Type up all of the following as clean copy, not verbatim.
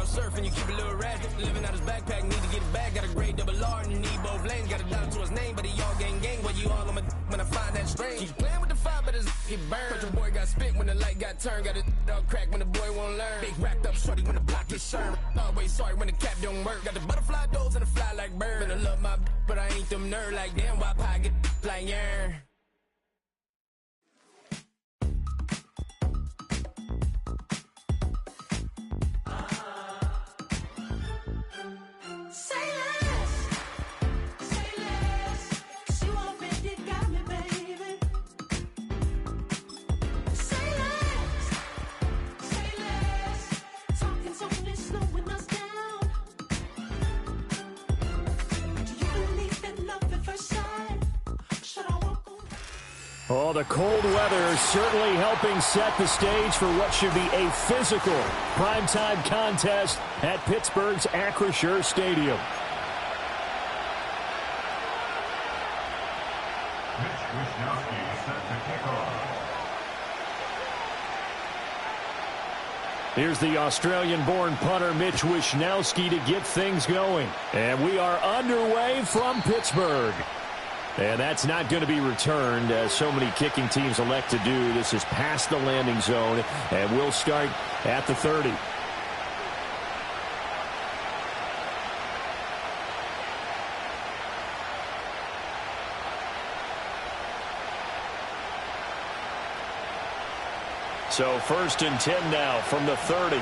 couch surfing, you keep a little ratchet. Living out his backpack, need to get it back. Got a grade double R and you need both lanes. Got a dollar to his name, but he all gang. Well, you all on my when I find that strange. He's playing with the fire, but his get burned. But your boy got spit when the light got turned. Got it all crack when the boy won't learn. Big racked up shorty when the block gets shurned. Always sorry when the cap don't work. Got the butterfly doors and the fly like bird. And I love my but I ain't them nerd like damn. Why pie get like yarn? Oh, the cold weather certainly helping set the stage for what should be a physical primetime contest at Pittsburgh's Acrisure Stadium. Here's the Australian-born punter Mitch Wishnowsky to get things going. And we are underway from Pittsburgh. And that's not going to be returned, as so many kicking teams elect to do. This is past the landing zone, and we'll start at the 30. So 1st and 10 now from the 30.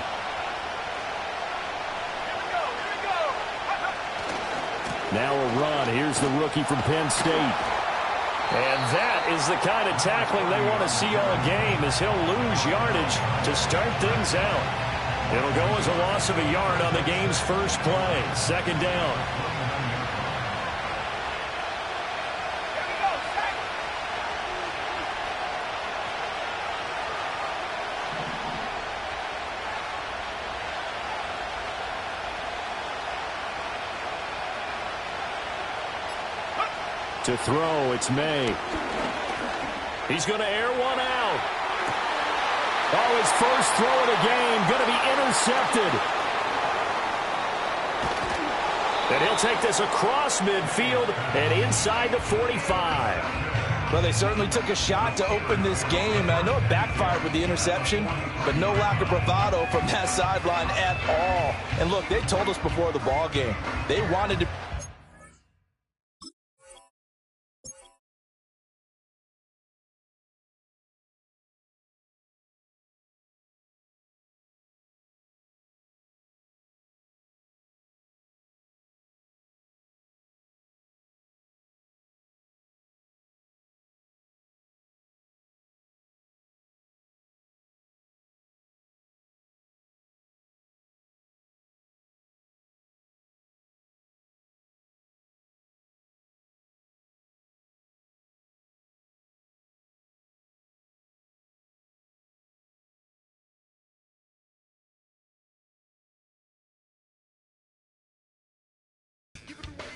Now a run. Here's the rookie from Penn State. And that is the kind of tackling they want to see all game, as he'll lose yardage to start things out. It'll go as a loss of a yard on the game's first play. 2nd down. To throw, it's May. He's going to air one out. Oh, his first throw of the game going to be intercepted. And he'll take this across midfield and inside the 45. Well, they certainly took a shot to open this game. I know it backfired with the interception, but no lack of bravado from that sideline at all. And look, they told us before the ball game, they wanted to...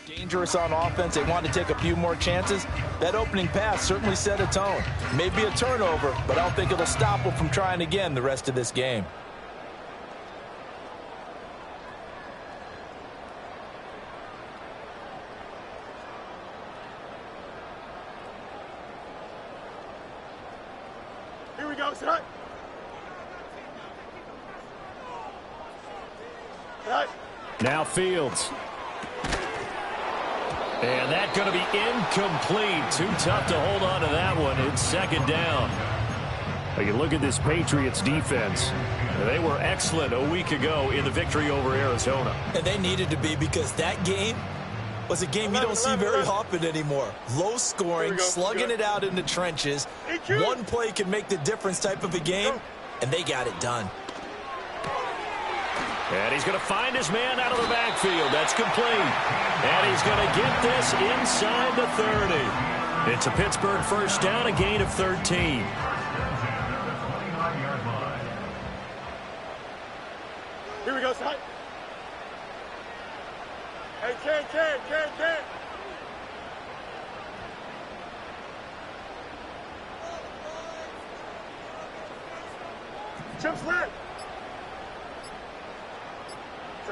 Dangerous on offense. They want to take a few more chances. That opening pass certainly set a tone. Maybe a turnover, but I don't think it'll stop them from trying again the rest of this game. Here we go, son. Now Fields. And that's going to be incomplete. Too tough to hold on to that one. It's 2nd down. You look at this Patriots defense. They were excellent a week ago in the victory over Arizona. And they needed to be, because that game was a game you don't see very often anymore. Low scoring, slugging it out in the trenches. One play can make the difference type of a game, and they got it done. And he's going to find his man out of the backfield. That's complete. And he's going to get this inside the 30. It's a Pittsburgh 1st down, a gain of 13. Here we go, son. Hey, Ken. Chip's lit.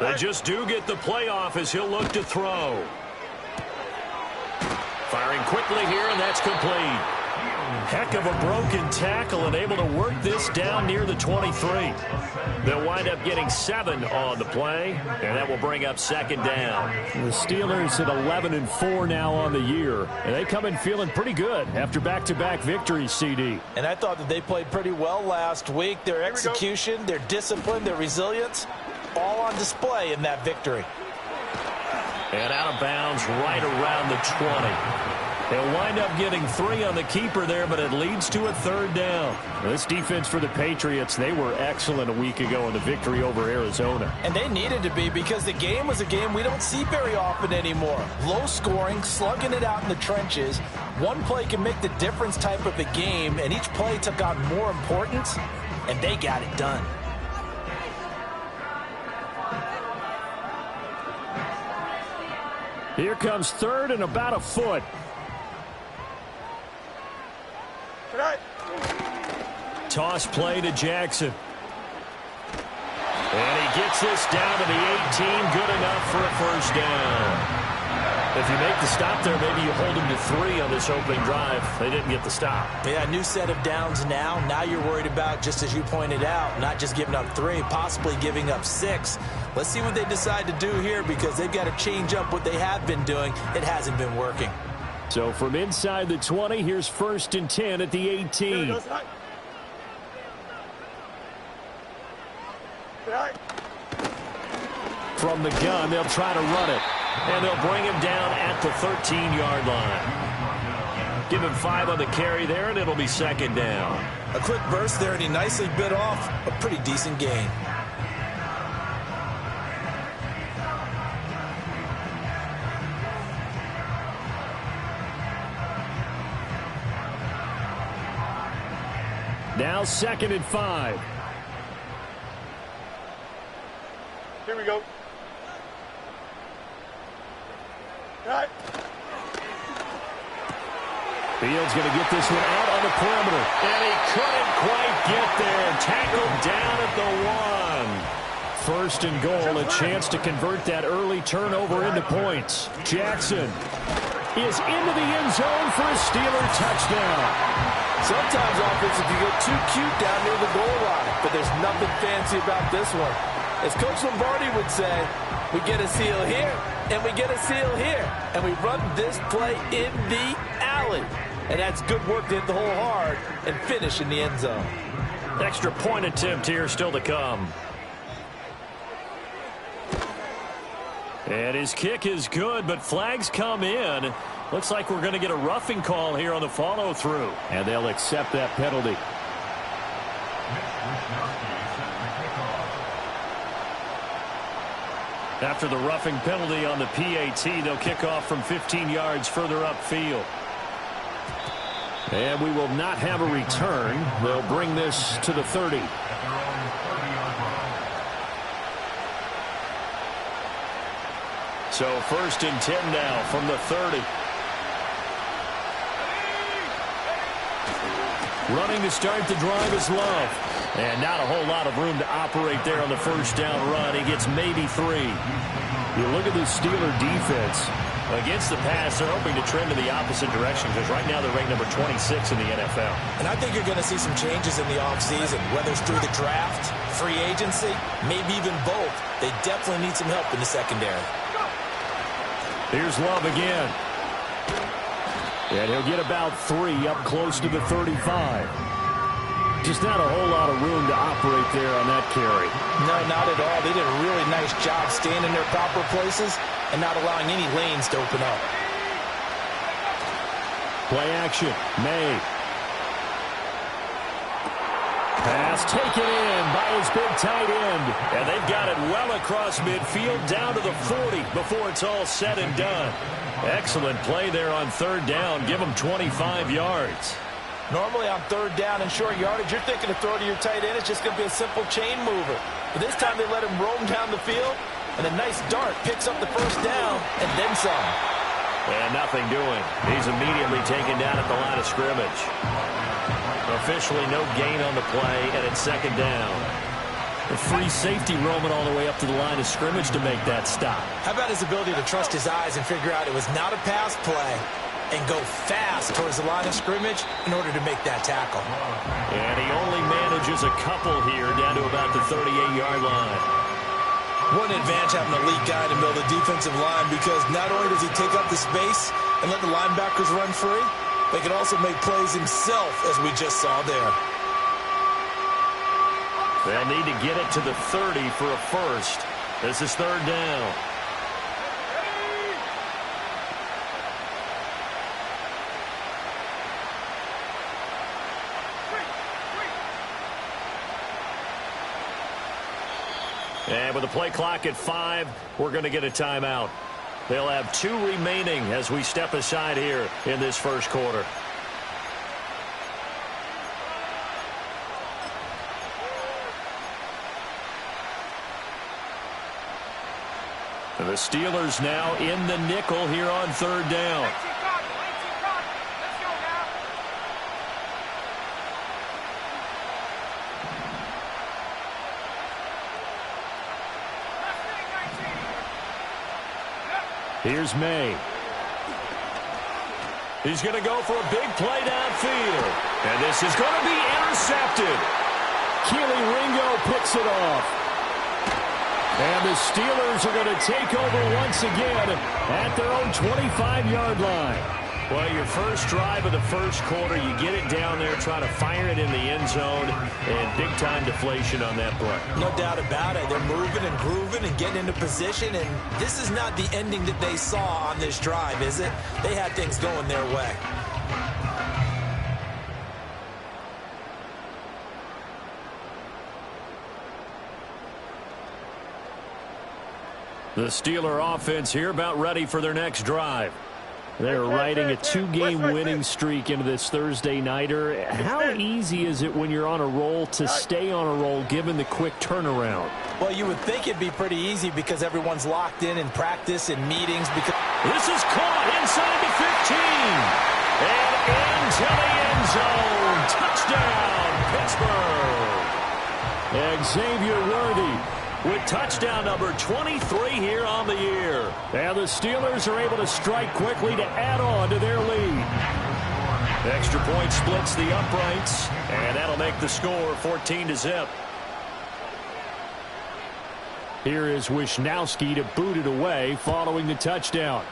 They just do get the playoff as he'll look to throw. Firing quickly here, and that's complete. Heck of a broken tackle and able to work this down near the 23. They'll wind up getting 7 on the play, and that will bring up second down. The Steelers at 11-4 now on the year, and they come in feeling pretty good after back-to-back victories, CD. And I thought that they played pretty well last week. Their execution, their discipline, their resilience, all on display in that victory. And out of bounds right around the 20. They'll wind up getting 3 on the keeper there, but it leads to a third down. This defense for the Patriots, they were excellent a week ago in the victory over Arizona. And they needed to be, because the game was a game we don't see very often anymore. Low scoring, slugging it out in the trenches. One play can make the difference type of a game, and each play took on more importance, and they got it done. Here comes third and about a foot. Toss play to Jackson. And he gets this down to the 18. Good enough for a first down. If you make the stop there, maybe you hold them to 3 on this opening drive. They didn't get the stop. Yeah, new set of downs now. Now you're worried about, just as you pointed out, not just giving up 3, possibly giving up 6. Let's see what they decide to do here, because they've got to change up what they have been doing. It hasn't been working. So from inside the 20, here's 1st and 10 at the 18. From the gun, they'll try to run it. And they'll bring him down at the 13-yard line. Give him 5 on the carry there, and it'll be second down. A quick burst there, and he nicely bit off a pretty decent gain. Now 2nd and 5. Here we go. Right. Fields going to get this one out on the perimeter. And he couldn't quite get there. Tackled down at the 1. 1st and goal, a chance to convert that early turnover into points. Jackson is into the end zone for a Steeler touchdown. Sometimes offenses can get too cute down near the goal line, but there's nothing fancy about this one. As Coach Lombardi would say, we get a seal here, and we get a seal here, and we run this play in the alley. And that's good work to hit the hole hard and finish in the end zone. Extra point attempt here still to come. And his kick is good, but flags come in. Looks like we're going to get a roughing call here on the follow-through. And they'll accept that penalty. After the roughing penalty on the PAT, they'll kick off from 15 yards further upfield. And we will not have a return. They'll bring this to the 30. So 1st and 10 now from the 30. Running to start the drive is Love. And not a whole lot of room to operate there on the first down run. He gets maybe 3. You look at the Steeler defense. Against the pass, they're hoping to trend in the opposite direction, because right now they're ranked number 26 in the NFL. And I think you're going to see some changes in the offseason, whether it's through the draft, free agency, maybe even both. They definitely need some help in the secondary. Here's Love again. And he'll get about 3 up close to the 35. Just not a whole lot of room to operate there on that carry. No, not at all. They did a really nice job staying in their proper places and not allowing any lanes to open up. Play action. May. Pass taken in by his big tight end. And they've got it well across midfield down to the 40 before it's all said and done. Excellent play there on 3rd down. Give them 25 yards. Normally on 3rd down and short yardage, you're thinking to throw to your tight end. It's just going to be a simple chain mover. But this time they let him roam down the field, and a nice dart picks up the first down and then some. And nothing doing. He's immediately taken down at the line of scrimmage. Officially no gain on the play, and it's 2nd down. A free safety roaming all the way up to the line of scrimmage to make that stop. How about his ability to trust his eyes and figure out it was not a pass play and go fast towards the line of scrimmage in order to make that tackle. And he only manages a couple here down to about the 38-yard line. What an advantage having an elite guy to build a defensive line, because not only does he take up the space and let the linebackers run free, but he can also make plays himself, as we just saw there. They'll need to get it to the 30 for a first. This is third down. And with the play clock at 5, we're going to get a timeout. They'll have 2 remaining as we step aside here in this first quarter. And the Steelers now in the nickel here on third down. Here's May. He's going to go for a big play downfield. And this is going to be intercepted. Keely Ringo picks it off. And the Steelers are going to take over once again at their own 25-yard line. Well, your first drive of the first quarter, you get it down there, try to fire it in the end zone, and big-time deflation on that play. No doubt about it. They're moving and grooving and getting into position, and this is not the ending that they saw on this drive, is it? They had things going their way. The Steeler offense here about ready for their next drive. They're riding a 2-game winning streak into this Thursday nighter. How easy is it when you're on a roll to stay on a roll given the quick turnaround? Well, you would think it'd be pretty easy because everyone's locked in practice and meetings. Because this is caught inside the 15. And into the end zone. Touchdown, Pittsburgh. Xavier Worthy with touchdown number 23 here on the year. And the Steelers are able to strike quickly to add on to their lead. Extra point splits the uprights, and that'll make the score 14-0. Here is Wishnowski to boot it away following the touchdown.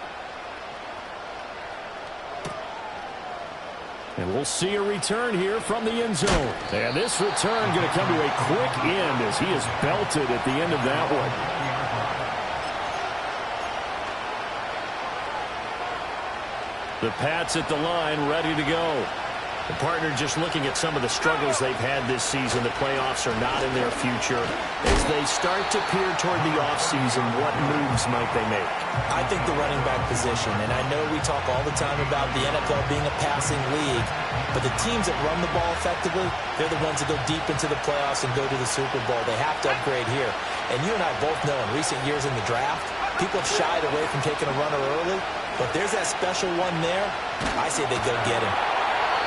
And we'll see a return here from the end zone. And this return going to come to a quick end as he is belted at the end of that one. The Pats at the line ready to go. The partner just looking at some of the struggles they've had this season. The playoffs are not in their future. As they start to peer toward the offseason, what moves might they make? I think the running back position, and I know we talk all the time about the NFL being a passing league, but the teams that run the ball effectively, they're the ones that go deep into the playoffs and go to the Super Bowl. They have to upgrade here. And you and I both know in recent years in the draft, people have shied away from taking a runner early, but there's that special one there. I say they go get him.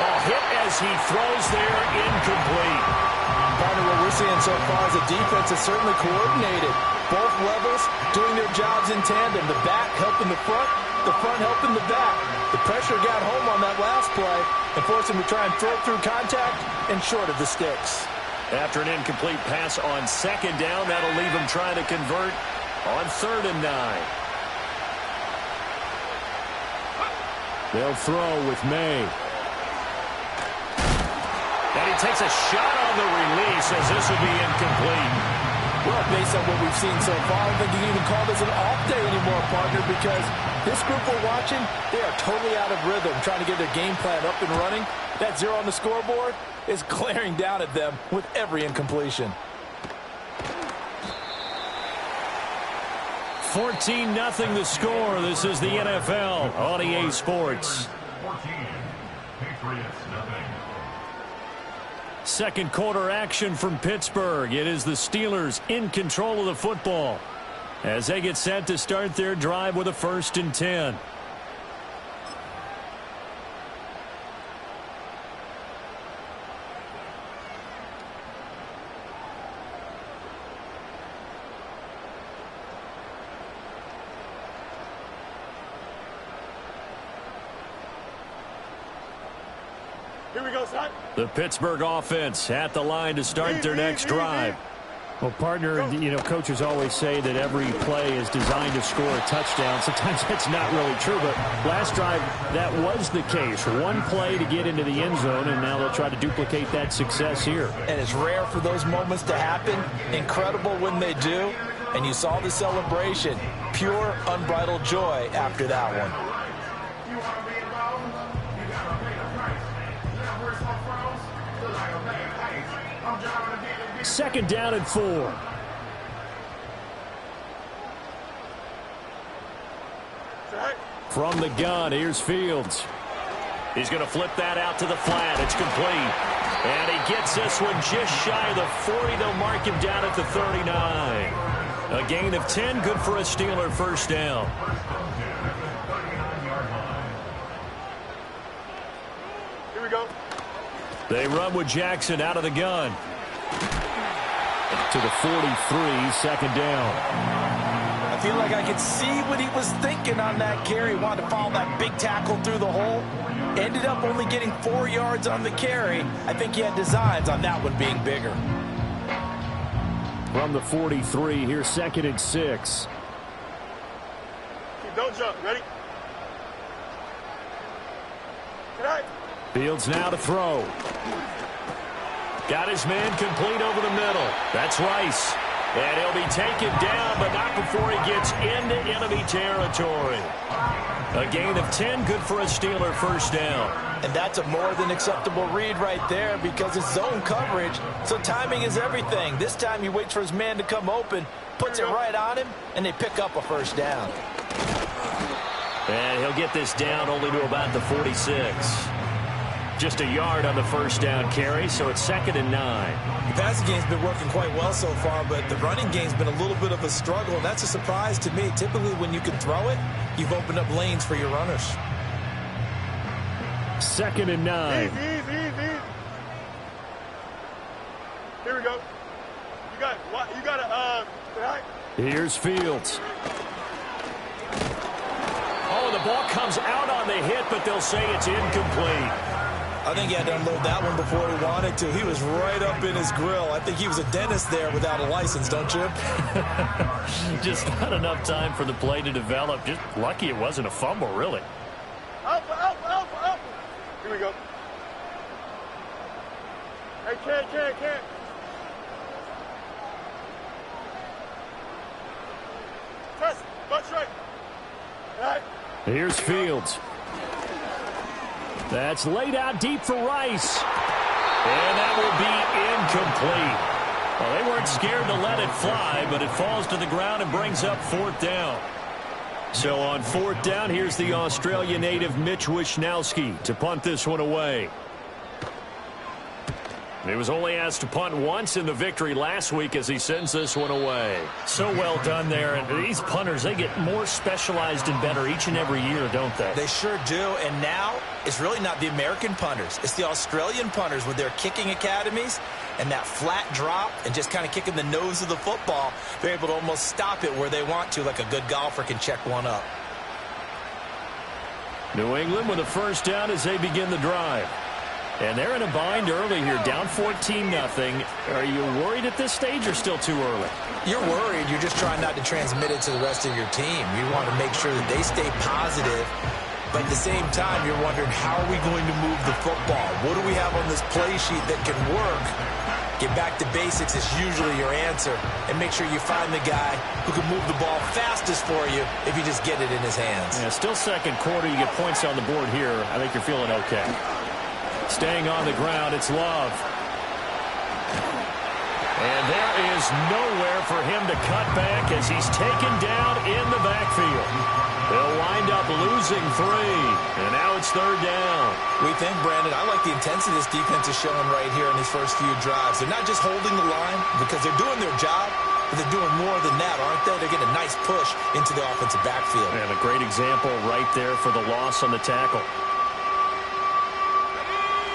A hit as he throws there, incomplete. Partner, what we're seeing so far is the defense is certainly coordinated. Both levels doing their jobs in tandem. The back helping the front helping the back. The pressure got home on that last play and forced him to try and throw through contact and short of the sticks. After an incomplete pass on second down, that'll leave him trying to convert on 3rd and 9. They'll throw with May. And he takes a shot on the release as this will be incomplete. Well, based on what we've seen so far, I don't think you can even call this an off day anymore, partner, because this group we're watching, they are totally out of rhythm, trying to get their game plan up and running. That 0 on the scoreboard is glaring down at them with every incompletion. 14-0 the score. This is the NFL on EA Sports. Second quarter action from Pittsburgh. It is the Steelers in control of the football as they get set to start their drive with a 1st and 10. Here we go, son. The Pittsburgh offense at the line to start their next drive. Well, partner, you know, coaches always say that every play is designed to score a touchdown. Sometimes that's not really true, but last drive, that was the case. One play to get into the end zone, and now they'll try to duplicate that success here. And it's rare for those moments to happen. Incredible when they do. And you saw the celebration. Pure, unbridled joy after that one. Second down and 4. From the gun, here's Fields. He's going to flip that out to the flat. It's complete. And he gets this one just shy of the 40. They'll mark him down at the 39. A gain of 10, good for a Steeler first down. Here we go. They run with Jackson out of the gun. To the 43, second down. I feel like I could see what he was thinking on that carry. He wanted to follow that big tackle through the hole. Ended up only getting 4 yards on the carry. I think he had designs on that one being bigger. From the 43, here's second and 6. Don't jump. Ready? Tonight. Fields now to throw. Got his man complete over the middle. That's Rice. And he'll be taken down, but not before he gets into enemy territory. A gain of 10, good for a Steeler first down. And that's a more than acceptable read right there because it's zone coverage, so timing is everything. This time he waits for his man to come open, puts it right on him, and they pick up a first down. And he'll get this down only to about the 46. Just a yard on the first down carry, so it's second and 9. The passing game's been working quite well so far, but the running game's been a little bit of a struggle, and that's a surprise to me. Typically, when you can throw it, you've opened up lanes for your runners. Second and 9. Easy. Here we go. You got tonight. Here's Fields. Oh, the ball comes out on the hit, but they'll say it's incomplete. I think he had to unload that one before he wanted to. He was right up in his grill. I think he was a dentist there without a license, don't you? Just not enough time for the play to develop. Just lucky it wasn't a fumble, really. Alpha. Here we go. Hey, can't. Test. Butt straight. All right. Here's Fields. That's laid out deep for Rice. And that will be incomplete. Well, they weren't scared to let it fly, but it falls to the ground and brings up fourth down. So on fourth down, here's the Australian native Mitch Wishnowsky to punt this one away. He was only asked to punt once in the victory last week as he sends this one away. So well done there. And these punters, they get more specialized and better each and every year, don't they? They sure do. And now it's really not the American punters. It's the Australian punters with their kicking academies and that flat drop and just kind of kicking the nose of the football. They're able to almost stop it where they want to, like a good golfer can check one up. New England with a first down as they begin the drive. And they're in a bind early here, down 14-0. Are you worried at this stage or still too early? You're worried. You're just trying not to transmit it to the rest of your team. You want to make sure that they stay positive. But at the same time, you're wondering, how are we going to move the football? What do we have on this play sheet that can work? Get back to basics is usually your answer. And make sure you find the guy who can move the ball fastest for you if you just get it in his hands. Yeah, still second quarter. You get points on the board here. I think you're feeling okay. Staying on the ground, it's Love. And there is nowhere for him to cut back as he's taken down in the backfield. They'll wind up losing 3. And now it's third down. We think, Brandon, I like the intensity this defense is showing right here in these first few drives. They're not just holding the line because they're doing their job, but they're doing more than that, aren't they? They're getting a nice push into the offensive backfield. And a great example right there for the loss on the tackle.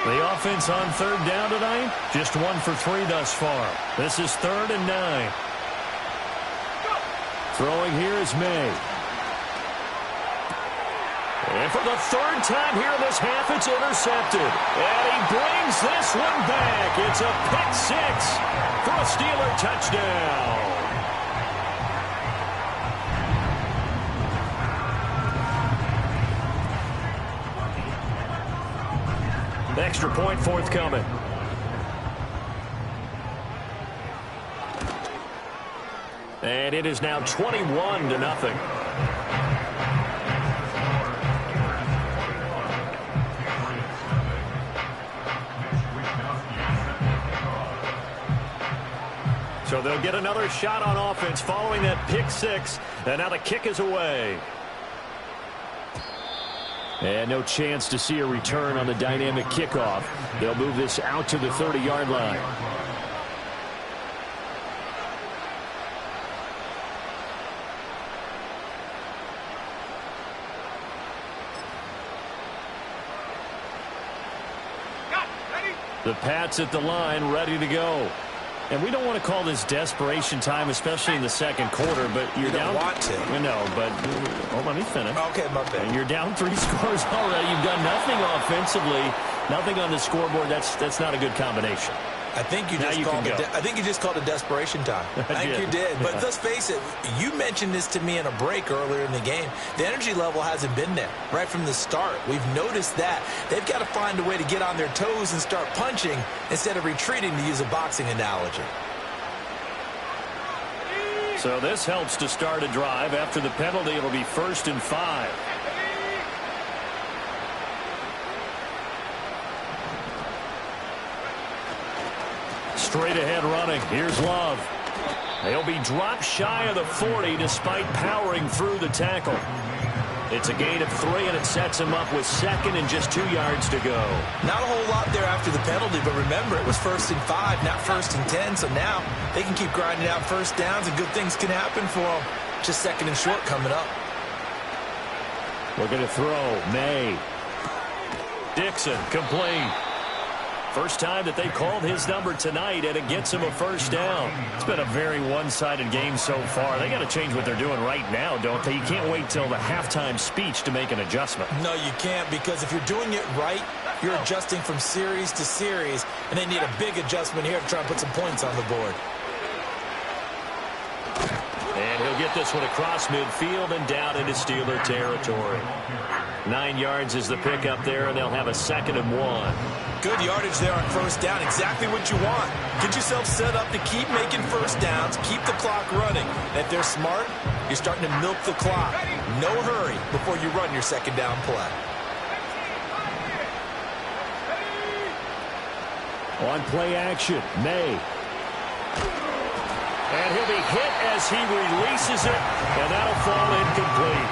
The offense on third down tonight, just 1 for 3 thus far. This is 3rd and 9. Throwing here is May. And for the third time here in this half, it's intercepted. And he brings this one back. It's a pick six for a Steeler touchdown. Extra point forthcoming. And it is now 21-0. So they'll get another shot on offense following that pick six. And now the kick is away. And no chance to see a return on the dynamic kickoff. They'll move this out to the 30-yard line. The Pats at the line, ready to go. And we don't want to call this desperation time, especially in the second quarter, but you're down. You don't want to. No, but let me finish. Okay, my bad. And you're down 3 scores already. You've done nothing offensively, nothing on the scoreboard. That's not a good combination. I think you just called it desperation time. I think you did. But let's face it, you mentioned this to me in a break earlier in the game. The energy level hasn't been there right from the start. We've noticed that. They've got to find a way to get on their toes and start punching instead of retreating, to use a boxing analogy. So this helps to start a drive. After the penalty, it'll be 1st and 5. Straight ahead running. Here's Love. He'll be dropped shy of the 40 despite powering through the tackle. It's a gain of 3, and it sets him up with 2nd and just 2 yards to go. Not a whole lot there after the penalty, but remember, it was 1st and 5, not 1st and 10, so now they can keep grinding out first downs, and good things can happen for them. Just 2nd and short coming up. Looking to throw. May. Dixon, complete. First time that they've called his number tonight, and it gets him a first down. It's been a very one-sided game so far. They got to change what they're doing right now, don't they? You can't wait till the halftime speech to make an adjustment. No, you can't, because if you're doing it right, you're adjusting from series to series, and they need a big adjustment here to try and put some points on the board. And he'll get this one across midfield and down into Steeler territory. 9 yards is the pickup there, and they'll have a 2nd and 1. Good yardage there on first down. Exactly what you want. Get yourself set up to keep making first downs, keep the clock running. And if they're smart, you're starting to milk the clock. No hurry before you run your 2nd down play. On play action, May. And he'll be hit as he releases it, and that'll fall incomplete.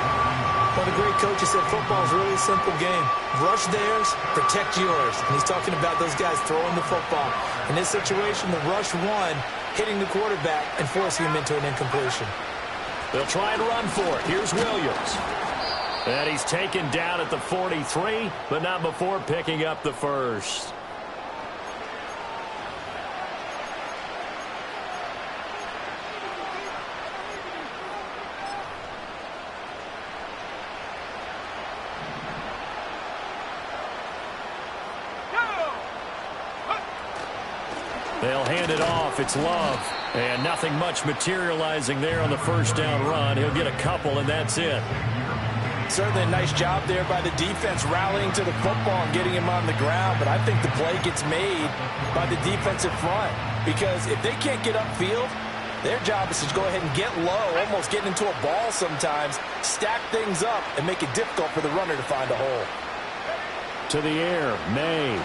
One of the great coaches said football is really a simple game. Rush theirs, protect yours. And he's talking about those guys throwing the football. In this situation, the rush one, hitting the quarterback and forcing him into an incompletion. They'll try and run for it. Here's Williams. And he's taken down at the 43, but not before picking up the first. They'll hand it off. It's Love. And nothing much materializing there on the first down run. He'll get a couple, and that's it. Certainly a nice job there by the defense rallying to the football and getting him on the ground. But I think the play gets made by the defensive front. Because if they can't get upfield, their job is to go ahead and get low, almost get into a ball sometimes, stack things up, and make it difficult for the runner to find a hole. To the air, May.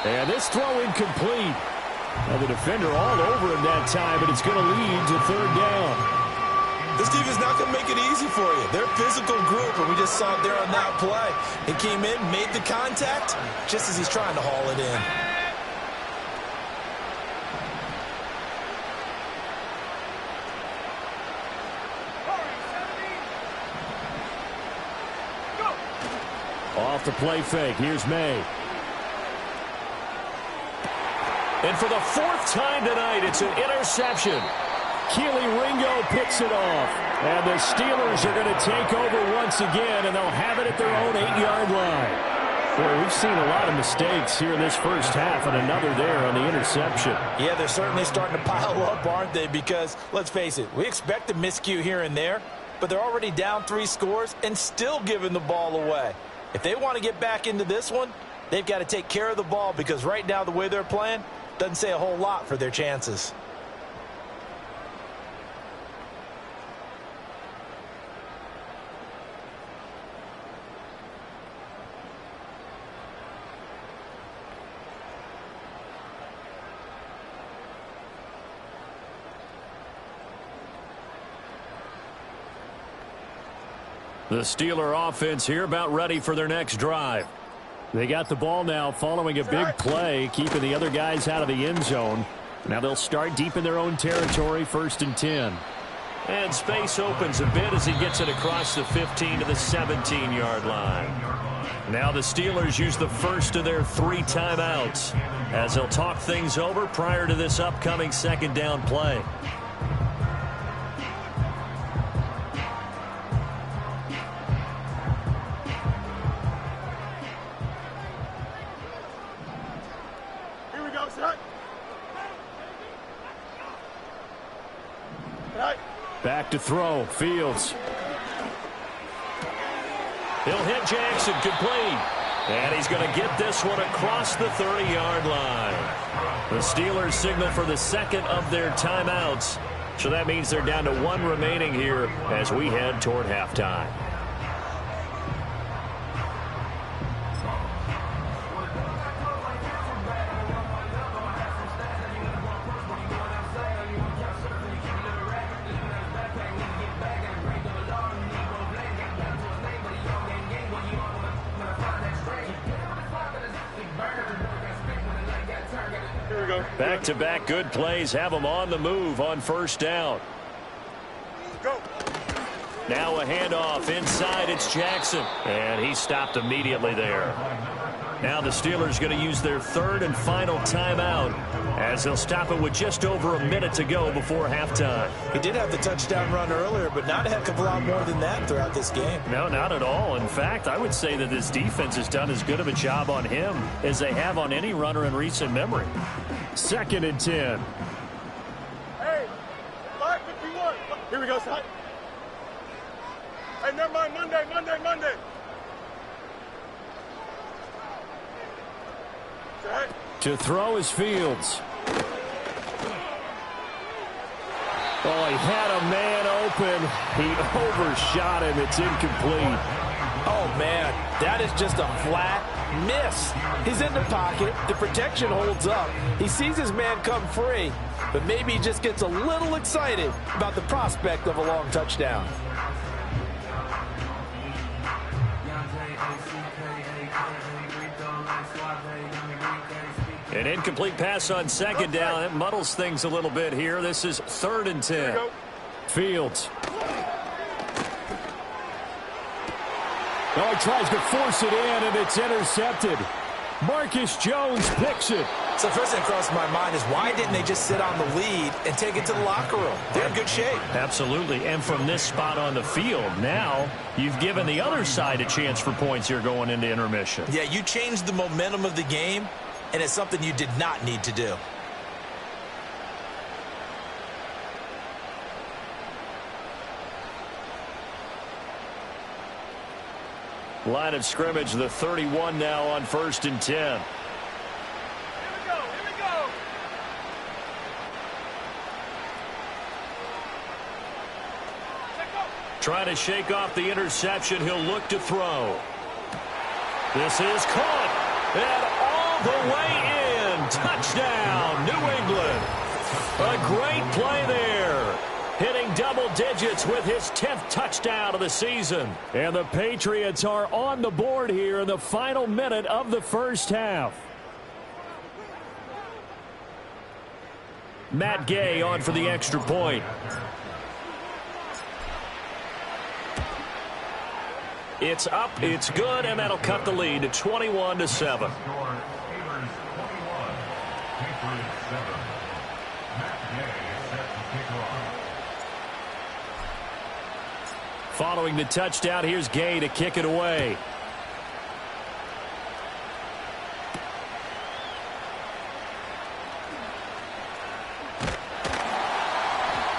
And this throw incomplete. And the defender all over him that time, but it's going to lead to 3rd down. This defense is not going to make it easy for you. They're a physical group, and we just saw it there on that play. He came in, made the contact, just as he's trying to haul it in. Off the play fake. Here's May. And for the 4th time tonight, it's an interception. Keely Ringo picks it off. And the Steelers are going to take over once again, and they'll have it at their own 8-yard line. Boy, we've seen a lot of mistakes here in this first half, and another there on the interception. Yeah, they're certainly starting to pile up, aren't they? Because, let's face it, we expect a miscue here and there, but they're already down 3 scores and still giving the ball away. If they want to get back into this one, they've got to take care of the ball, because right now the way they're playing doesn't say a whole lot for their chances. The Steeler offense here about ready for their next drive. They got the ball now following a big play, keeping the other guys out of the end zone. Now they'll start deep in their own territory, 1st and 10. And space opens a bit as he gets it across the 15 to the 17-yard line. Now the Steelers use the first of their 3 timeouts as they'll talk things over prior to this upcoming 2nd down play. Back to throw. Fields. He'll hit Jackson complete. And he's going to get this one across the 30-yard line. The Steelers signal for the 2nd of their timeouts. So that means they're down to 1 remaining here as we head toward halftime. Back-to-back good plays have them on the move on 1st down. Go. Now a handoff inside. It's Jackson. And he stopped immediately there. Now the Steelers going to use their 3rd and final timeout as they'll stop it with just over a minute to go before halftime. He did have the touchdown run earlier, but not a heck of a lot more than that throughout this game. No, not at all. In fact, I would say that this defense has done as good of a job on him as they have on any runner in recent memory. 2nd and 10. Hey, 5:51. Here we go, son. Hey, never mind. Monday. To throw is Fields. Oh, he had a man open. He overshot him. It's incomplete. Oh, man, that is just a flat miss. He's in the pocket. The protection holds up. He sees his man come free, but maybe he just gets a little excited about the prospect of a long touchdown. An incomplete pass on 2nd down. It muddles things a little bit here. This is 3rd and 10. Fields. Oh, he tries to force it in, and it's intercepted. Marcus Jones picks it. So the first thing that crossed my mind is why didn't they just sit on the lead and take it to the locker room? They're in good shape. Absolutely. And from this spot on the field, now you've given the other side a chance for points here going into intermission. Yeah, you changed the momentum of the game, and it's something you did not need to do. Line of scrimmage, the 31 now on 1st and 10. Here we go. Trying to shake off the interception. He'll look to throw. This is caught. And all the way in. Touchdown, New England. A great play there. Hitting double digits with his 10th touchdown of the season. And the Patriots are on the board here in the final minute of the first half. Matt Gay on for the extra point. It's up, it's good, and that'll cut the lead to 21-7. Following the touchdown, here's Gay to kick it away.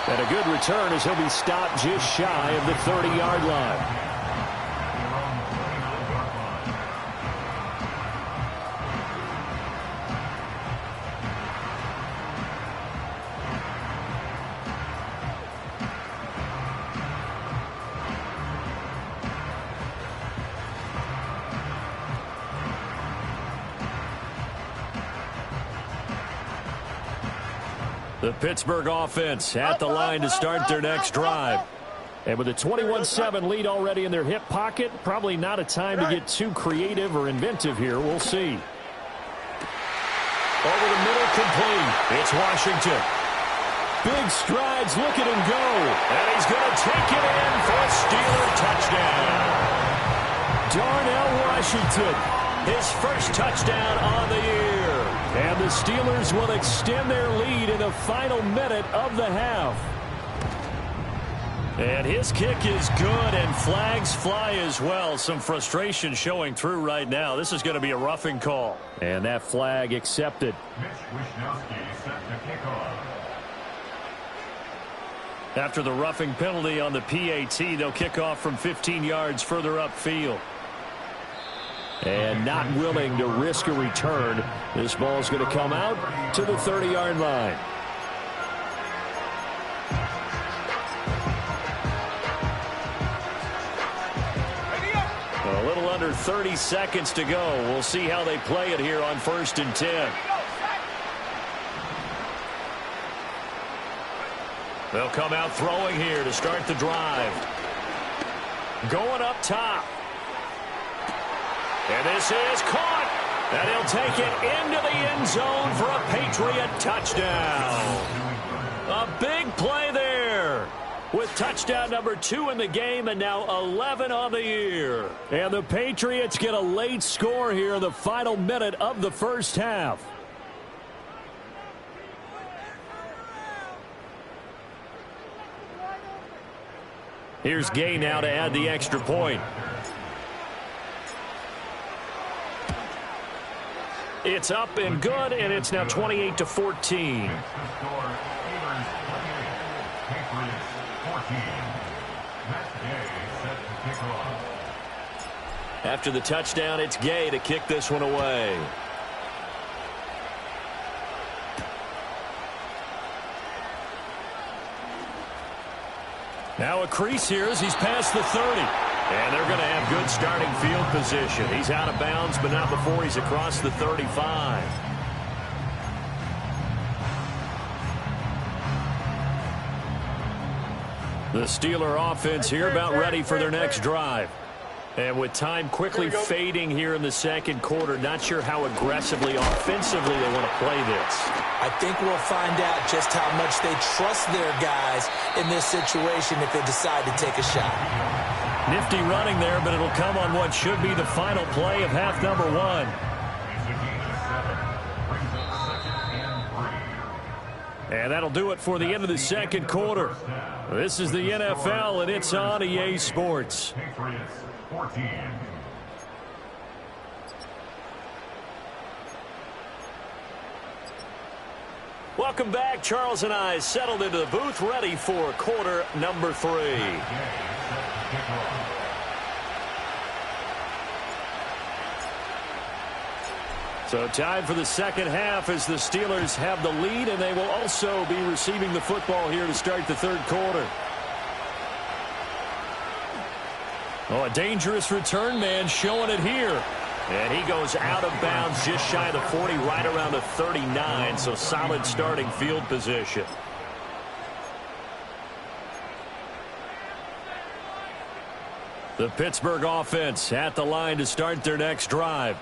And a good return as he'll be stopped just shy of the 30-yard line. The Pittsburgh offense at the line to start their next drive. And with a 21-7 lead already in their hip pocket, probably not a time to get too creative or inventive here. We'll see. Over the middle, complete. It's Washington. Big strides, look at him go. And he's going to take it in for a Steeler touchdown. Darnell Washington, his first touchdown on the year. And the Steelers will extend their lead in the final minute of the half. And his kick is good, and flags fly as well. Some frustration showing through right now. This is going to be a roughing call. And that flag accepted. After the roughing penalty on the PAT, they'll kick off from 15 yards further upfield. And not willing to risk a return. This ball's going to come out to the 30-yard line. A little under 30 seconds to go. We'll see how they play it here on 1st and 10. They'll come out throwing here to start the drive. Going up top. And this is caught. And he'll take it into the end zone for a Patriot touchdown. A big play there. With touchdown number 2 in the game and now 11 on the year. And the Patriots get a late score here in the final minute of the first half. Here's Gay now to add the extra point. It's up and good, and it's now 28-14. After the touchdown, it's Gay to kick this one away. Now a crease here as he's past the 30. And they're going to have good starting field position. He's out of bounds, but not before he's across the 35. The Steeler offense here about ready for their next drive. And with time quickly fading here in the second quarter, not sure how aggressively, offensively they want to play this. I think we'll find out just how much they trust their guys in this situation if they decide to take a shot. Nifty running there, but it'll come on what should be the final play of half number 1. And that'll do it for the end of the second quarter. This is the NFL, and it's on EA Sports. Patriots 14. Welcome back. Charles and I settled into the booth, ready for quarter number 3. So time for the second half as the Steelers have the lead, and they will also be receiving the football here to start the third quarter. Oh, a dangerous return man showing it here. And he goes out of bounds just shy of the 40, right around the 39, so solid starting field position. The Pittsburgh offense at the line to start their next drive.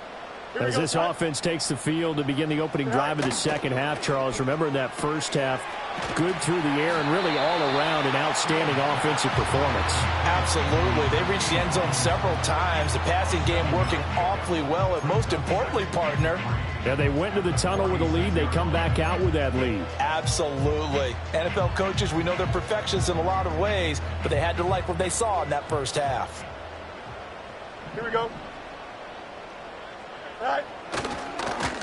As this offense takes the field to begin the opening drive of the second half, Charles, remember in that first half, good through the air and really all around an outstanding offensive performance. Absolutely. They reached the end zone several times. The passing game working awfully well. And most importantly, partner, And they went to the tunnel with a lead. They come back out with that lead. Absolutely. NFL coaches, we know they're perfectionists in a lot of ways, but they had to like what they saw in that first half. Here we go. All right.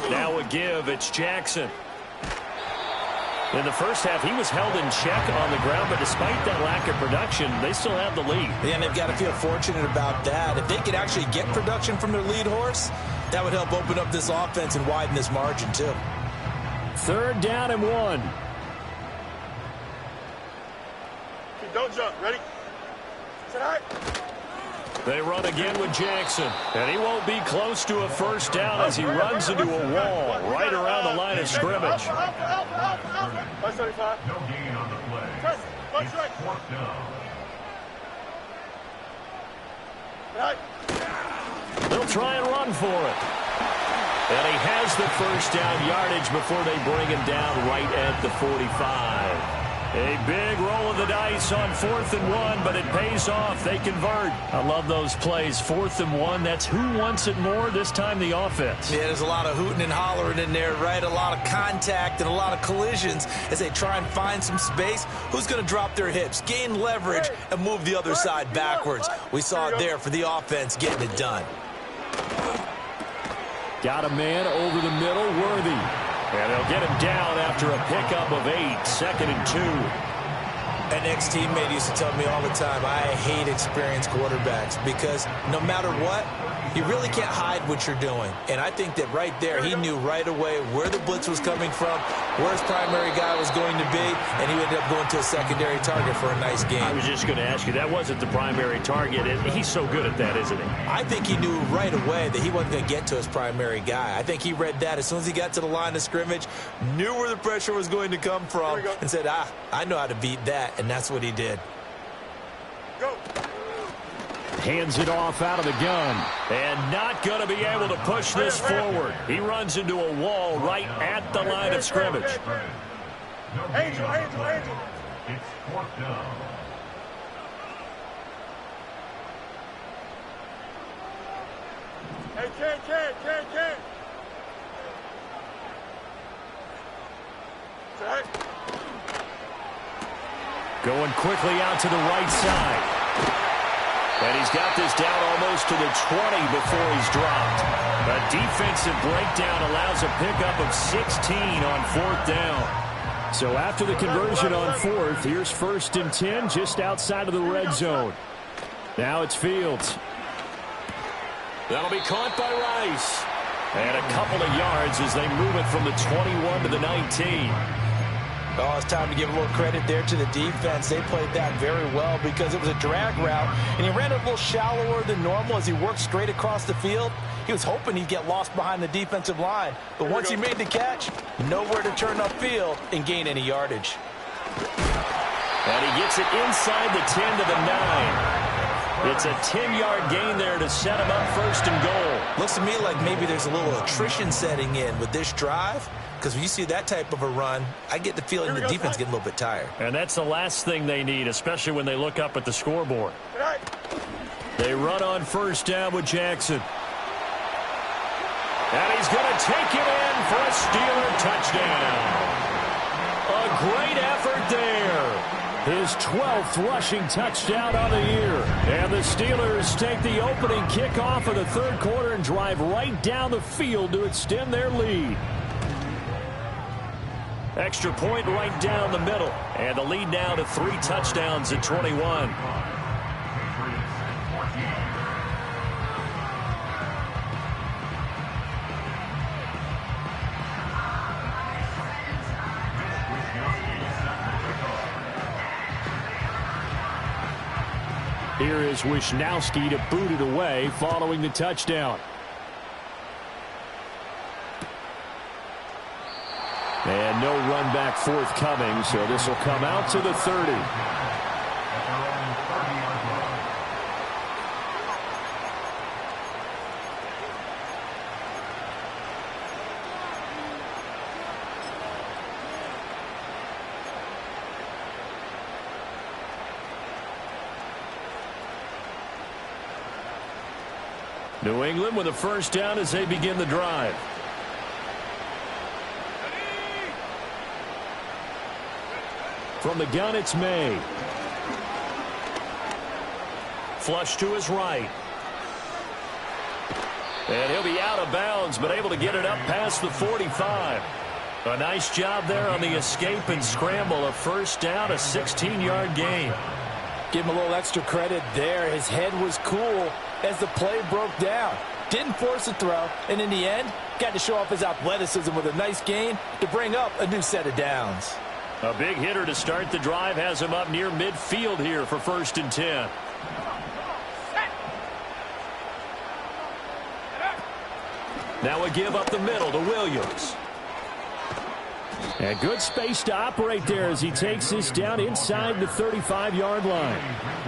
Now a give. It's Jackson. In the first half, he was held in check on the ground, but despite that lack of production, they still have the lead. And they've got to feel fortunate about that. If they could actually get production from their lead horse, that would help open up this offense and widen this margin, too. 3rd down and 1. Don't jump. Ready? Sit high. They run again with Jackson, and he won't be close to a first down as he runs into a wall right around the line of scrimmage. 575. No gain on the play. Press. Punch right. 4th down. Right. They'll try and run for it. And he has the first down yardage before they bring him down right at the 45. A big roll of the dice on 4th and 1, but it pays off. They convert. I love those plays. 4th and 1, that's who wants it more, this time the offense. Yeah, there's a lot of hooting and hollering in there, right? A lot of contact and a lot of collisions as they try and find some space. Who's going to drop their hips, gain leverage, and move the other side backwards? We saw it there for the offense getting it done. Got a man over the middle, Worthy. And they'll get him down after a pickup of 8, 2nd and 2. An ex-teammate used to tell me all the time, I hate experienced quarterbacks because no matter what, you really can't hide what you're doing. And I think that right there, he knew right away where the blitz was coming from, where his primary guy was going to be, and he ended up going to a secondary target for a nice game. I was just going to ask you, that wasn't the primary target. He's so good at that, isn't he? I think he knew right away that he wasn't going to get to his primary guy. I think he read that as soon as he got to the line of scrimmage, knew where the pressure was going to come from, and said, I know how to beat that, and that's what he did. Go. Hands it off out of the gun. And not going to be able to push this forward. He runs into a wall right at the line of scrimmage. No gain Angel. It's 4th down. Hey, Ken. Sit high. Going quickly out to the right side. And he's got this down almost to the 20 before he's dropped. A defensive breakdown allows a pickup of 16 on 4th down. So after the conversion on 4th, here's 1st and 10 just outside of the red zone. Now it's Fields. That'll be caught by Rice. And a couple of yards as they move it from the 21 to the 19. Oh, it's time to give a little credit there to the defense. They played that very well because it was a drag route, and he ran it a little shallower than normal as he worked straight across the field. He was hoping he'd get lost behind the defensive line, but once he made the catch, nowhere to turn upfield and gain any yardage. And he gets it inside the 10 to the 9. It's a 10-yard gain there to set him up 1st and goal. Looks to me like maybe there's a little attrition setting in with this drive, because when you see that type of a run, I get the feeling the defense getting a little bit tired. And that's the last thing they need, especially when they look up at the scoreboard. They run on 1st down with Jackson. And he's going to take it in for a Steeler touchdown. A great effort there. His 12th rushing touchdown on the year. And the Steelers take the opening kickoff of the 3rd quarter and drive right down the field to extend their lead. Extra point right down the middle. And the lead now to 3 touchdowns at 21. Here is Wisnowski to boot it away following the touchdown. And no run back forthcoming, so this will come out to the 30. New England with a first down as they begin the drive. From the gun, it's May. Flush to his right. And he'll be out of bounds, but able to get it up past the 45. A nice job there on the escape and scramble. A first down, a 16-yard gain. Give him a little extra credit there. His head was cool as the play broke down. Didn't force a throw, and in the end, got to show off his athleticism with a nice gain to bring up a new set of downs. A big hitter to start the drive has him up near midfield here for 1st and 10. Now a give up the middle to Williams. And good space to operate there as he takes this down inside the 35-yard line.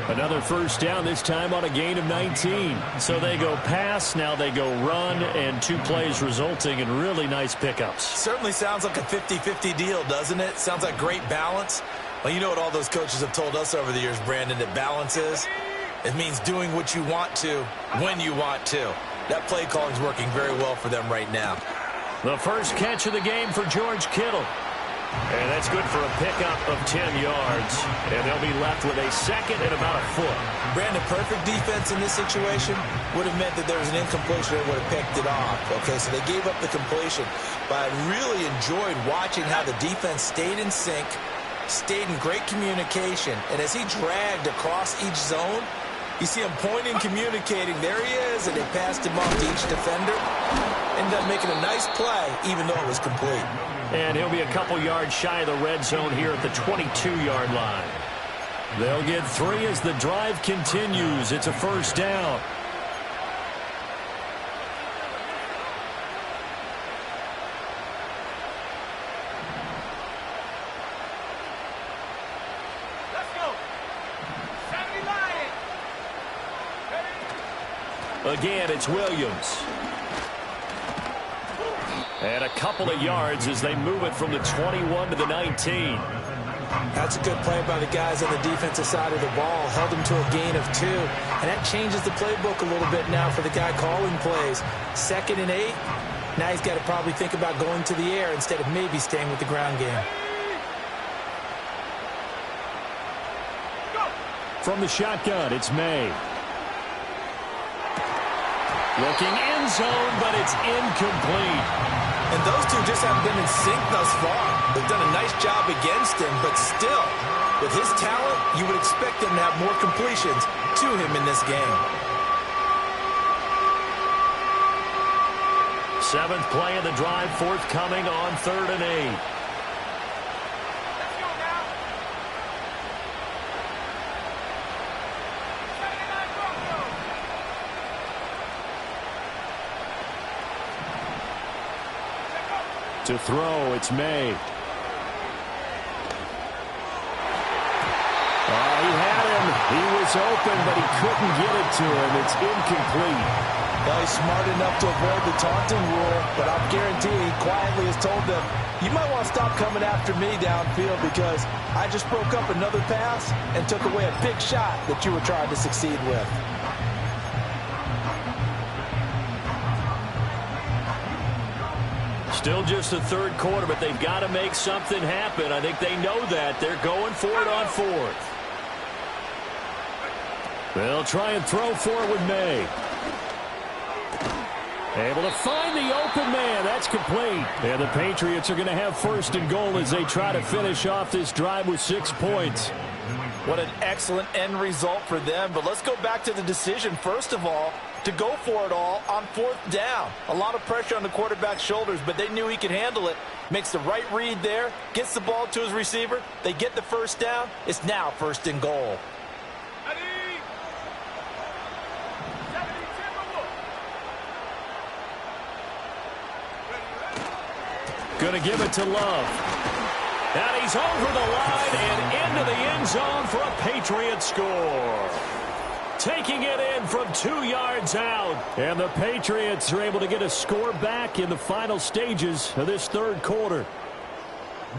Another first down, this time on a gain of 19. So they go pass, now they go run, and 2 plays resulting in really nice pickups. Certainly sounds like a 50-50 deal, doesn't it? Sounds like great balance. Well, you know what all those coaches have told us over the years, Brandon, that balance is? It means doing what you want to when you want to. That play calling is working very well for them right now. The first catch of the game for George Kittle. And that's good for a pickup of 10 yards. And they'll be left with a second and about a foot. Brandon, perfect defense in this situation would have meant that there was an incompletion that would have picked it off. Okay, so they gave up the completion. But I really enjoyed watching how the defense stayed in sync, stayed in great communication. And as he dragged across each zone, you see him pointing, communicating. There he is, and they passed him off to each defender. Ended up making a nice play, even though it was complete. And he'll be a couple yards shy of the red zone here at the 22-yard line. They'll get 3 as the drive continues. It's a first down. Again, it's Williams. And a couple of yards as they move it from the 21 to the 19. That's a good play by the guys on the defensive side of the ball. Held him to a gain of 2. And that changes the playbook a little bit now for the guy calling plays. 2nd and 8. Now he's got to probably think about going to the air instead of maybe staying with the ground game. From the shotgun, it's May. Looking end zone, but it's incomplete. And those two just haven't been in sync thus far. They've done a nice job against him, but still, with his talent, you would expect them to have more completions to him in this game. 7th play of the drive, forthcoming on 3rd and 8. To throw, it's May. He had him. He was open, but he couldn't get it to him. It's incomplete. Well, he's smart enough to avoid the taunting rule, but I'll guarantee he quietly has told them, you might want to stop coming after me downfield because I just broke up another pass and took away a big shot that you were trying to succeed with. Still just the 3rd quarter, but they've got to make something happen. I think they know that. They're going for it on 4th. They'll try and throw for it with May. Able to find the open man. That's complete. And the Patriots are going to have 1st and goal as they try to finish off this drive with 6 points. What an excellent end result for them. But let's go back to the decision, first of all, to go for it all on 4th down. A lot of pressure on the quarterback's shoulders, but they knew he could handle it. Makes the right read there, gets the ball to his receiver. They get the first down. It's now 1st and goal. Going to give it to Love. And he's over the line and into the end zone for a Patriot score. Taking it in from 2 yards out. And the Patriots are able to get a score back in the final stages of this 3rd quarter.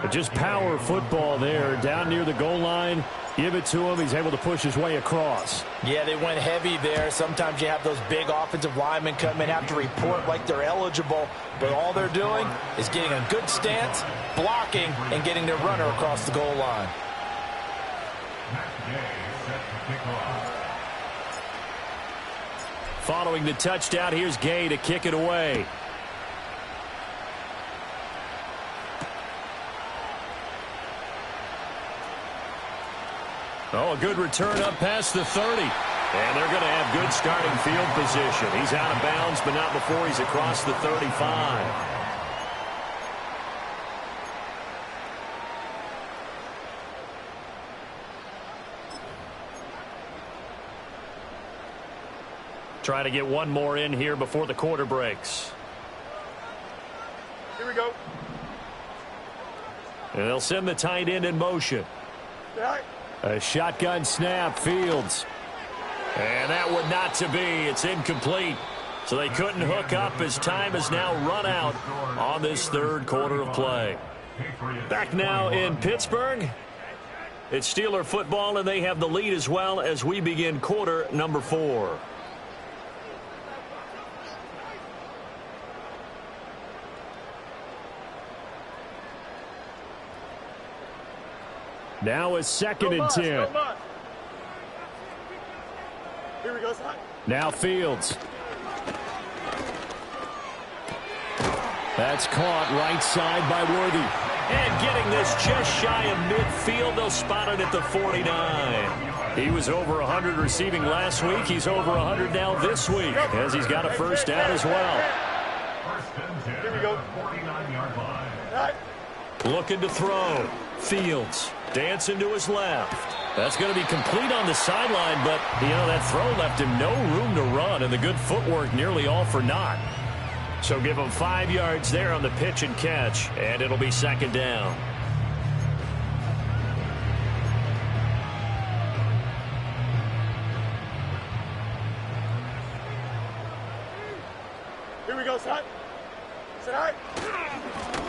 But just power football there down near the goal line. Give it to him. He's able to push his way across. Yeah, they went heavy there. Sometimes you have those big offensive linemen come in, have to report like they're eligible. But all they're doing is getting a good stance, blocking, and getting their runner across the goal line. set to kick off. Following the touchdown, here's Gay to kick it away. Oh, a good return up past the 30. And they're going to have good starting field position. He's out of bounds, but not before he's across the 35. Try to get one more in here before the quarter breaks. Here we go. And they'll send the tight end in motion. Right. A shotgun snap, Fields. And that would not to be. It's incomplete. So they couldn't hook up as time has now run out on this third quarter of play. Back now in Pittsburgh. It's Steeler football, and they have the lead as well as we begin quarter number 4. Now it's 2nd and 10. Here we go, son. Now Fields. That's caught right side by Worthy. And getting this just shy of midfield. They'll spot it at the 49. He was over 100 receiving last week. He's over 100 now this week as he's got a first down as well. Here we go. 49-yard line. Right. Looking to throw. Fields dancing to his left. That's going to be complete on the sideline, but, you know, that throw left him no room to run, and the good footwork nearly all for naught. So give him 5 yards there on the pitch and catch, and it'll be 2nd down. Here we go, son. Sit right.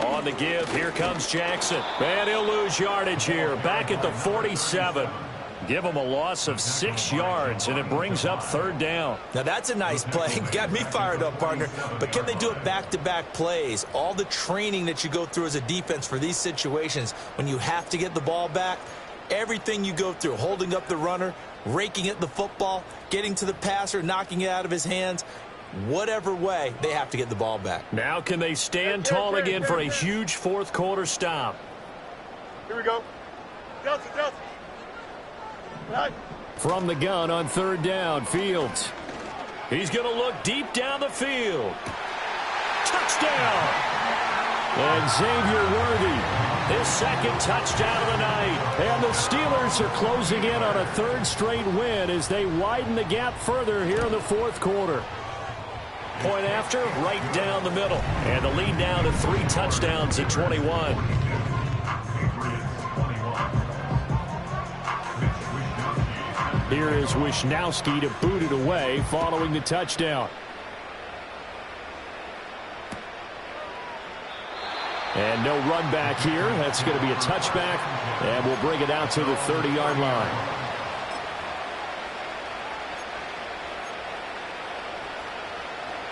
On the give, here comes Jackson. And he'll lose yardage here. Back at the 47. Give him a loss of 6 yards, and it brings up 3rd down. Now, that's a nice play. Got me fired up, partner. But can they do it back-to-back plays? All the training that you go through as a defense for these situations, when you have to get the ball back, everything you go through, holding up the runner, raking at the football, getting to the passer, knocking it out of his hands, whatever way, they have to get the ball back. Now can they stand tall again for a huge 4th quarter stop? Here we go. Johnson. Right. From the gun on 3rd down, Fields. He's going to look deep down the field. Touchdown! And Xavier Worthy, his 2nd touchdown of the night. And the Steelers are closing in on a 3rd straight win as they widen the gap further here in the 4th quarter. Point after, right down the middle. And the lead down to 3 touchdowns at 21. Here is Wishnowski to boot it away following the touchdown. And no run back here. That's going to be a touchback. And we'll bring it out to the 30-yard line.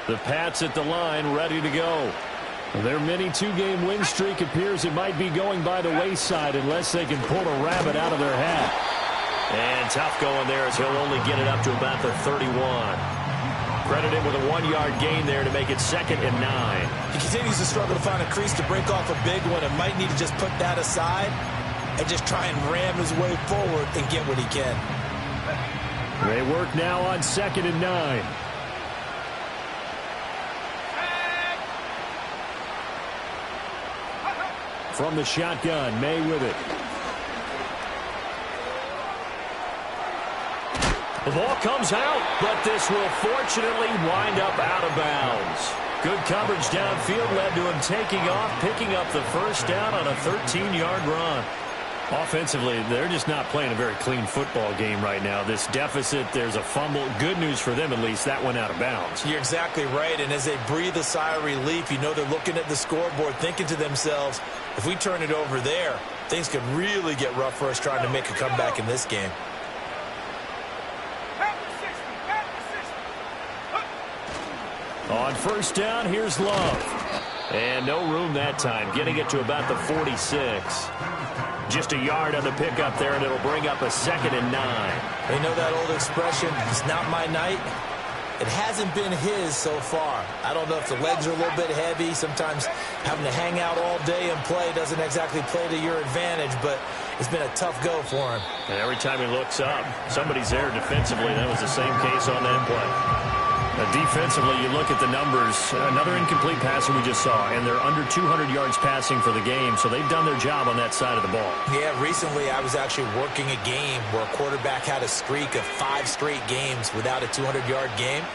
The Pats at the line, ready to go. Their mini 2-game win streak appears it might be going by the wayside unless they can pull a rabbit out of their hat. And tough going there as he'll only get it up to about the 31. Credited with a 1-yard gain there to make it 2nd and 9. He continues to struggle to find a crease to break off a big one and might need to just put that aside and just try and ram his way forward and get what he can. They work now on 2nd and 9. From the shotgun, May with it. The ball comes out, but this will fortunately wind up out of bounds. Good coverage downfield led to him taking off, picking up the first down on a 13-yard run. Offensively, they're just not playing a very clean football game right now. This deficit, there's a fumble. Good news for them, at least. That went out of bounds. You're exactly right, and as they breathe a sigh of relief, you know they're looking at the scoreboard, thinking to themselves, if we turn it over there, things could really get rough for us trying to make a comeback in this game. On first down, here's Love. And no room that time, getting it to about the 46. Just a yard on the pickup there, and it'll bring up a 2nd and 9. You know that old expression, it's not my night? It hasn't been his so far. I don't know if the legs are a little bit heavy. Sometimes having to hang out all day and play doesn't exactly play to your advantage, but it's been a tough go for him. And every time he looks up, somebody's there defensively. That was the same case on that play. Defensively, you look at the numbers. Another incomplete passer we just saw, and they're under 200 yards passing for the game, so they've done their job on that side of the ball. Yeah, recently I was actually working a game where a quarterback had a streak of 5 straight games without a 200-yard game,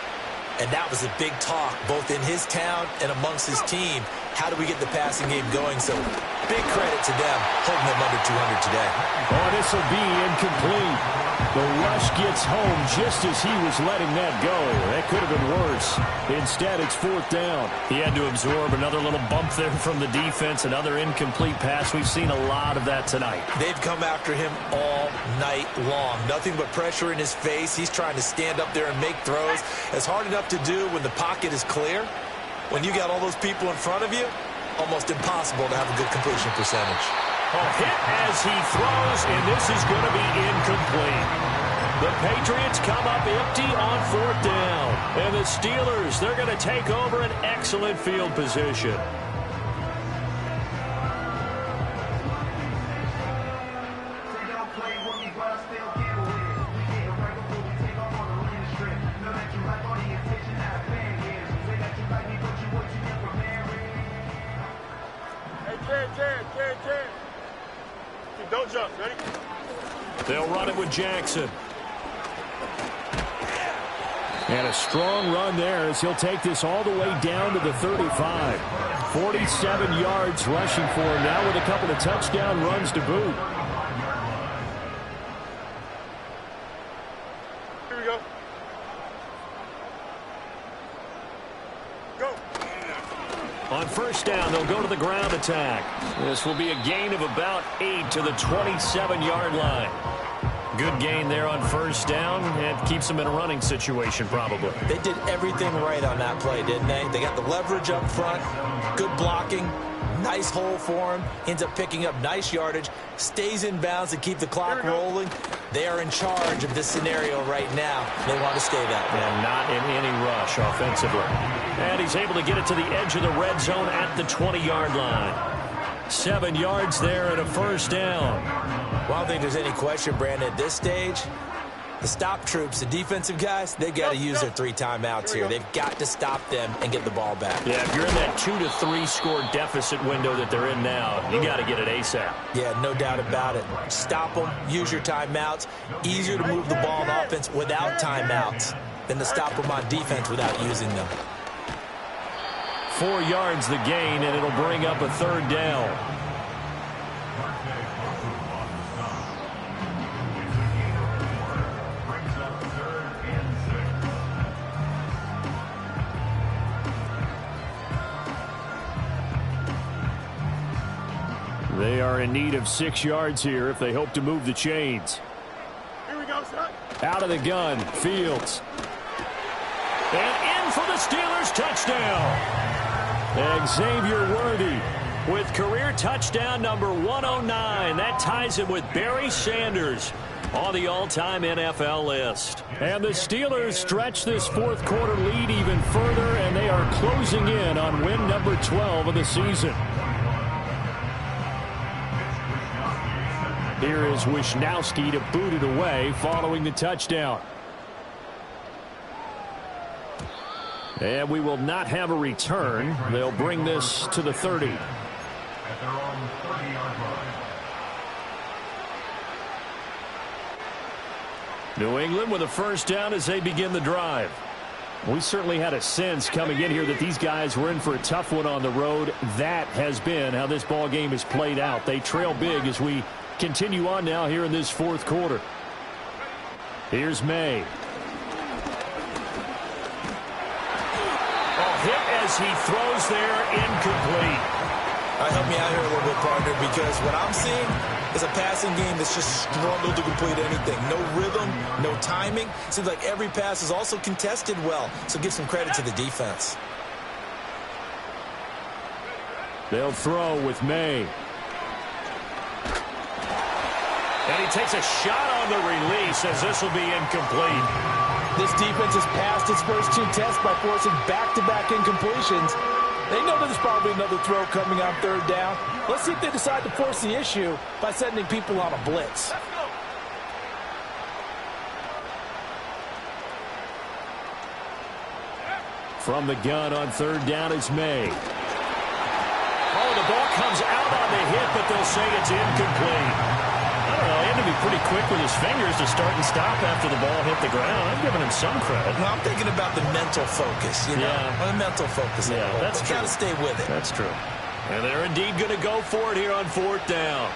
and that was a big talk both in his town and amongst his team. How do we get the passing game going? So big credit to them holding them under 200 today. Oh, this will be incomplete. The rush gets home just as he was letting that go. That could have been worse. Instead, it's 4th down. He had to absorb another little bump there from the defense, another incomplete pass. We've seen a lot of that tonight. They've come after him all night long. Nothing but pressure in his face. He's trying to stand up there and make throws. It's hard enough to do when the pocket is clear. When you got all those people in front of you, almost impossible to have a good completion percentage. A hit as he throws, and this is going to be incomplete. The Patriots come up empty on 4th down. And the Steelers, they're going to take over an excellent field position. Don't jump. Ready? They'll run it with Jackson. And a strong run there as he'll take this all the way down to the 35. 47 yards rushing for him now with a couple of touchdown runs to boot. Here we go. Go. On 1st down, they'll go to the ground attack. This will be a gain of about 8 to the 27-yard line. Good gain there on 1st down, and keeps them in a running situation probably. They did everything right on that play, didn't they? They got the leverage up front, good blocking, nice hole for him, ends up picking up nice yardage, stays in bounds to keep the clock rolling. They are in charge of this scenario right now. They want to stay that way. And not in any rush offensively. And he's able to get it to the edge of the red zone at the 20-yard line. 7 yards there and a 1st down. Well, I don't think there's any question, Brandon, at this stage, the stop troops, the defensive guys, they've got to use their 3 timeouts here. They've got to stop them and get the ball back. Yeah, if you're in that 2 to 3 score deficit window that they're in now, you got to get it ASAP. Yeah, no doubt about it. Stop them, use your timeouts. Easier to move the ball on offense without timeouts than to stop them on defense without using them. 4 yards the gain, and it'll bring up a 3rd down. They are in need of 6 yards here if they hope to move the chains. Here we go, son. Out of the gun, Fields. And in for the Steelers touchdown. Xavier Worthy with career touchdown number 109. That ties him with Barry Sanders on the all-time NFL list. And the Steelers stretch this 4th quarter lead even further, and they are closing in on win number 12 of the season. Here is Wisnowski to boot it away following the touchdown. And we will not have a return. They'll bring this to the 30. At their own 30-yard line. New England with a 1st down as they begin the drive. We certainly had a sense coming in here that these guys were in for a tough one on the road. That has been how this ball game has played out. They trail big as we continue on now here in this 4th quarter. Here's May. Hit as he throws there, incomplete. Help me out here a little bit, partner, because what I'm seeing is a passing game that's just struggled to complete anything. No rhythm, no timing. Seems like every pass is also contested well, so give some credit to the defense. They'll throw with May. And he takes a shot on the release as this will be incomplete. This defense has passed its first 2 tests by forcing back-to-back incompletions. They know there's probably another throw coming on 3rd down. Let's see if they decide to force the issue by sending people on a blitz. From the gun on 3rd down is May. Oh, the ball comes out on the hit, but they'll say it's incomplete. I don't know. He had to be pretty quick with his fingers to start and stop after the ball hit the ground. I'm giving him some credit. Well, I'm thinking about the mental focus, you know? Yeah. The mental focus. Yeah, that's true. Got to stay with it. That's true. And they're indeed going to go for it here on 4th down.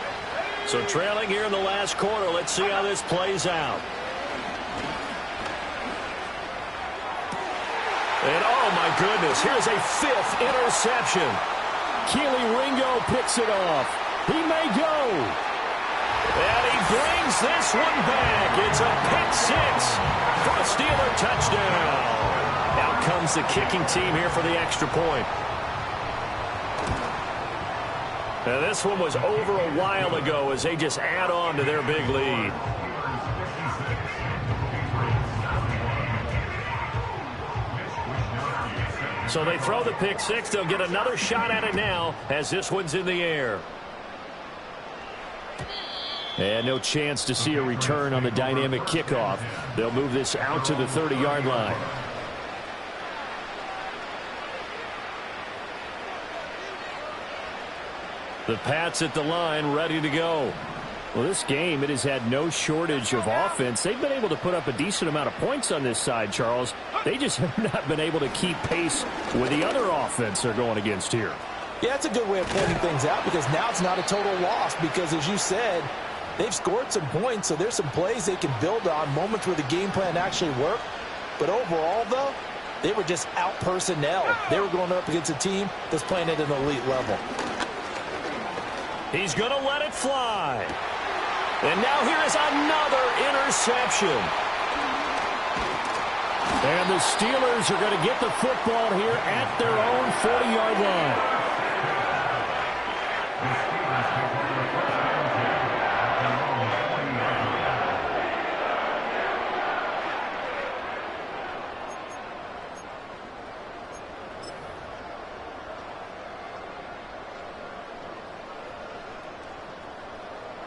So trailing here in the last quarter. Let's see how this plays out. And, oh, my goodness, here's a 5th interception. Keely Ringo picks it off. He may go. And he brings this one back. It's a pick 6 for a Steeler touchdown. Out comes the kicking team here for the extra point. Now, this one was over a while ago as they just add on to their big lead. So they throw the pick 6. They'll get another shot at it now as this one's in the air. And no chance to see a return on the dynamic kickoff. They'll move this out to the 30-yard line. The Pats at the line, ready to go. Well, this game, it has had no shortage of offense. They've been able to put up a decent amount of points on this side, Charles. They just have not been able to keep pace with the other offense they're going against here. Yeah, that's a good way of pointing things out because now it's not a total loss because, as you said, they've scored some points, so there's some plays they can build on, moments where the game plan actually worked. But overall, though, they were just out-personnel. They were going up against a team that's playing at an elite level. He's going to let it fly. And now here is another interception. And the Steelers are going to get the football here at their own 40-yard line.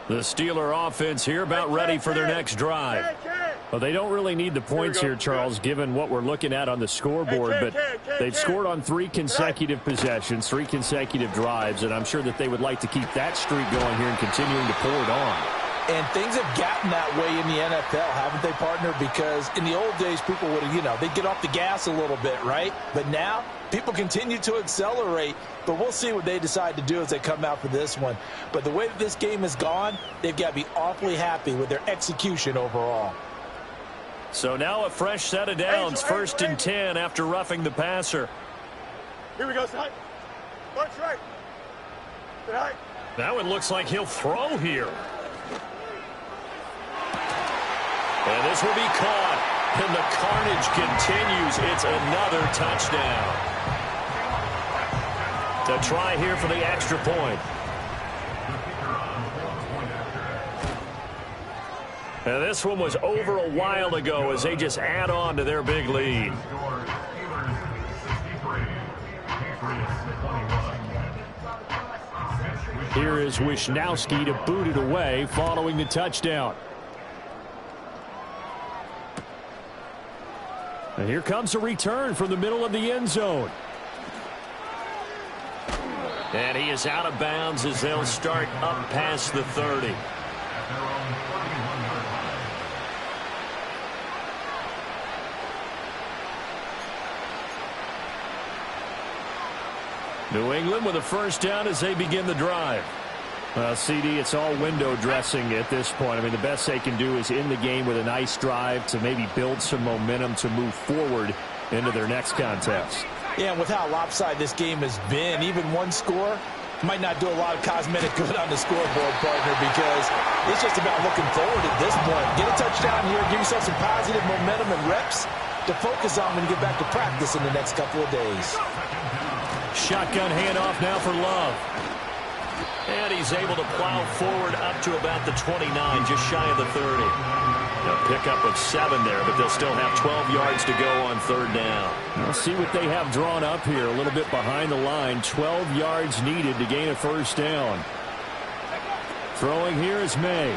The Steeler offense here about ready for their next drive. Well, they don't really need the points here, Charles, given what we're looking at on the scoreboard. But they've scored on 3 consecutive possessions, 3 consecutive drives, and I'm sure that they would like to keep that streak going here and continuing to pour it on. And things have gotten that way in the NFL, haven't they, partner? Because in the old days, people would, they'd get off the gas a little bit, right? But now, people continue to accelerate. But we'll see what they decide to do as they come out for this one. But the way that this game has gone, they've got to be awfully happy with their execution overall. So now a fresh set of downs, 1st and 10 after roughing the passer. Here we go, side. March right. Right. That one looks like he'll throw here. And this will be caught. And the carnage continues. It's another touchdown. To try here for the extra point. And this one was over a while ago as they just add on to their big lead. Here is Wisnowski to boot it away following the touchdown. And here comes a return from the middle of the end zone. And he is out of bounds as they'll start up past the 30. New England with a first down as they begin the drive. CD, it's all window dressing at this point. I mean, the best they can do is in the game with a nice drive to maybe build some momentum to move forward into their next contest. Yeah, and with how lopsided this game has been, even one score might not do a lot of cosmetic good on the scoreboard, partner, because it's just about looking forward at this point. Get a touchdown here, give yourself some positive momentum and reps to focus on when you get back to practice in the next couple of days. Shotgun handoff now for Love. And he's able to plow forward up to about the 29, just shy of the 30. A pickup of 7 there, but they'll still have 12 yards to go on third down. We'll see what they have drawn up here. A little bit behind the line. 12 yards needed to gain a first down. Throwing here is May.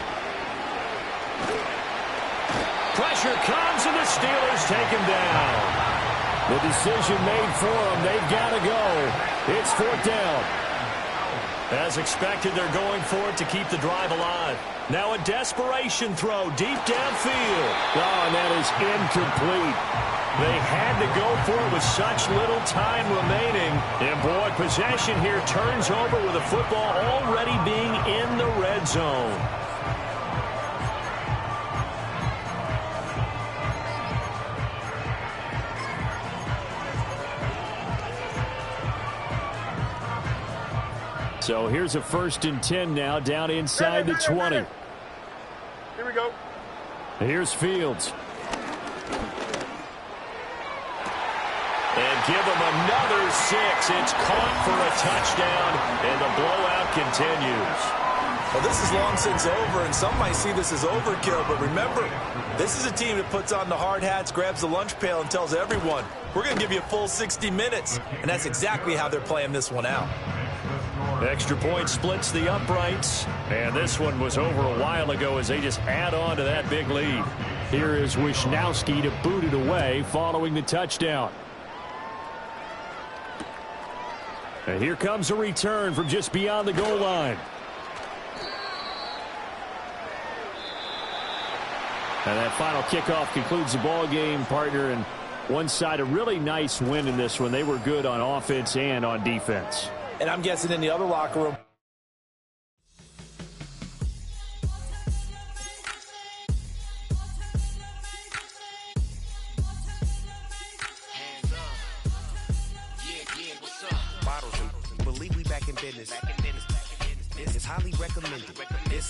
Pressure comes, and the Steelers take him down. The decision made for them. They've got to go. It's fourth down. As expected, they're going for it to keep the drive alive. Now a desperation throw deep downfield. Oh, and that is incomplete. They had to go for it with such little time remaining. And, boy, possession here turns over with the football already being in the red zone. So here's a 1st and 10 now, down inside the 20. Here we go. Here's Fields. And give him another 6. It's caught for a touchdown, and the blowout continues. Well, this is long since over, and some might see this as overkill, but remember, this is a team that puts on the hard hats, grabs the lunch pail, and tells everyone, we're going to give you a full 60 minutes. And that's exactly how they're playing this one out. Extra point splits the uprights, and this one was over a while ago as they just add on to that big lead. Here is Wisnowski to boot it away following the touchdown. And here comes a return from just beyond the goal line. And that final kickoff concludes the ball game, partner. And one side, a really nice win in this one. They were good on offense and on defense. And I'm guessing in the other locker room, bottles and believe we back in business. This is highly recommended. This